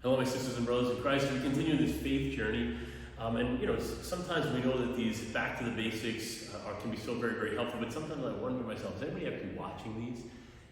Hello, my sisters and brothers in Christ. We continue this faith journey. Sometimes we know that these back to the basics can be so very, very helpful, but sometimes I wonder to myself, is anybody actually watching these?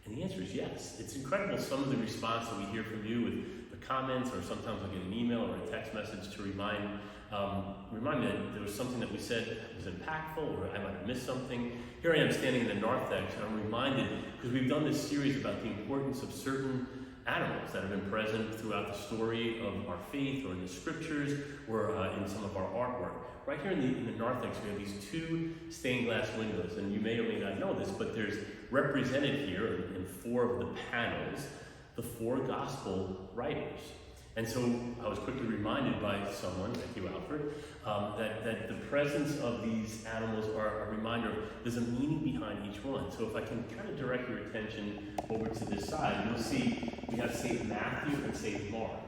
And the answer is yes. It's incredible some of the response that we hear from you with the comments, or sometimes I'll get an email or a text message to remind me that there was something that we said that was impactful, or I might have missed something. Here I am standing in the narthex, and I'm reminded, because we've done this series about the importance of certain animals that have been present throughout the story of our faith, or in the scriptures, or in some of our artwork. Right here in the narthex, we have these two stained glass windows, and you may or may not know this, but there's represented here in four of the panels the four gospel writers. And so I was quickly reminded by someone, thank you, Alfred, that the presence of these animals are a reminder of there's a meaning behind each one. So if I can kind of direct your attention over to this side, you'll see we have St. Matthew and St. Mark.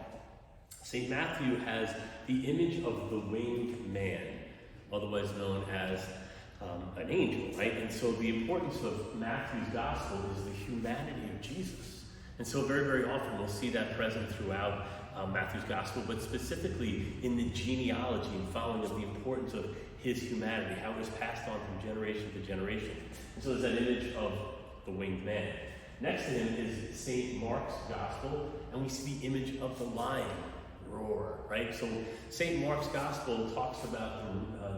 St. Matthew has the image of the winged man, otherwise known as an angel, right? And so the importance of Matthew's gospel is the humanity of Jesus. And so very, very often we'll see that present throughout Matthew's gospel, but specifically in the genealogy and following of the importance of his humanity, how it was passed on from generation to generation. And so there's that image of the winged man. Next to him is St. Mark's gospel, and we see the image of the lion roar, right? So St. Mark's gospel talks about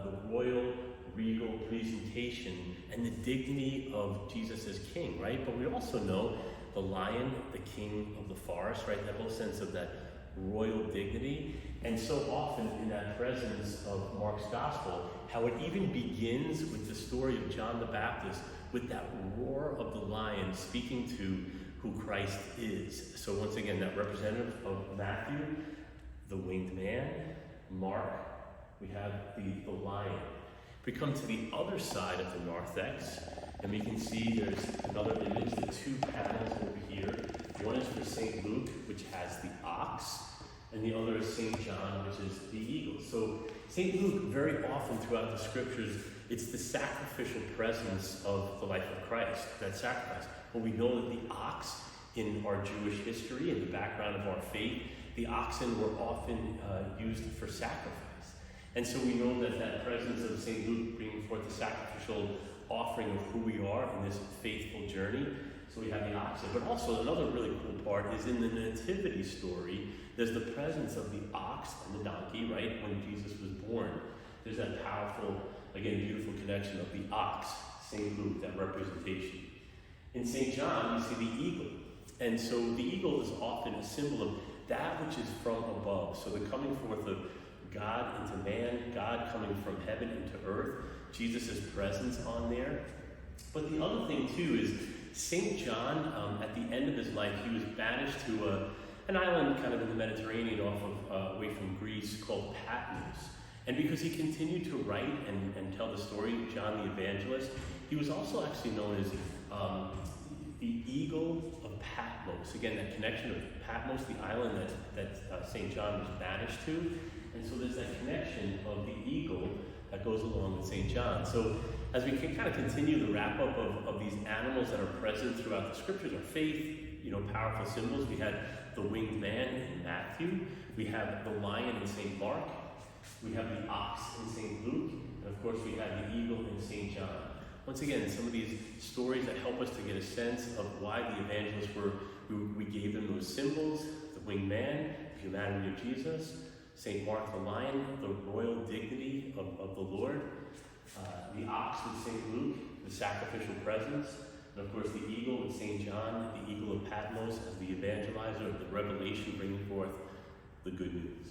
the royal, regal presentation and the dignity of Jesus as king, right? But we also know the lion, the king of the forest, right? That whole sense of that royal dignity. And so often in that presence of Mark's gospel, how it even begins with the story of John the Baptist with that roar of the lion speaking to who Christ is. So once again, that representative of Matthew, the winged man. Mark, we have the lion. If we come to the other side of the narthex, and we can see there's another image, the two panels over here. One is for St. Luke, which has the ox, and the other is St. John, which is the eagle. So St. Luke, very often throughout the scriptures, it's the sacrificial presence of the life of Christ, that sacrifice. But we know that the ox, in our Jewish history, in the background of our faith, the oxen were often used for sacrifice. And so we know that that presence of St. Luke bringing forth the sacrificial offering of who we are in this faithful journey. So we have the oxen. But also another really cool part is in the nativity story, there's the presence of the ox and the donkey, right? When Jesus was born, there's that powerful, again, beautiful connection of the ox, St. Luke, that representation. In St. John, you see the eagle. And so the eagle is often a symbol of that which is from above. So the coming forth of God into man, God coming from heaven into earth, Jesus' presence on there. But the other thing too is St. John, at the end of his life, he was banished to an island kind of in the Mediterranean off of away from Greece called Patmos. And because he continued to write and tell the story, John the Evangelist, he was also actually known as the Eagle of Patmos. Again, that connection of Patmos, the island that St. John was banished to. And so there's that connection of the eagle that goes along with St. John. So as we can kind of continue the wrap-up of these animals that are present throughout the scriptures, our faith, powerful symbols. We had the winged man in Matthew. We have the lion in St. Mark. We have the ox in St. Luke. And of course, we have the eagle in St. John. Once again, some of these stories that help us to get a sense of why the evangelists we gave them those symbols, the winged man, the humanity of Jesus, St. Mark the lion, the royal dignity of the Lord, the ox with St. Luke, the sacrificial presence, and of course the eagle with St. John, the eagle of Patmos as the evangelizer of the revelation bringing forth the good news.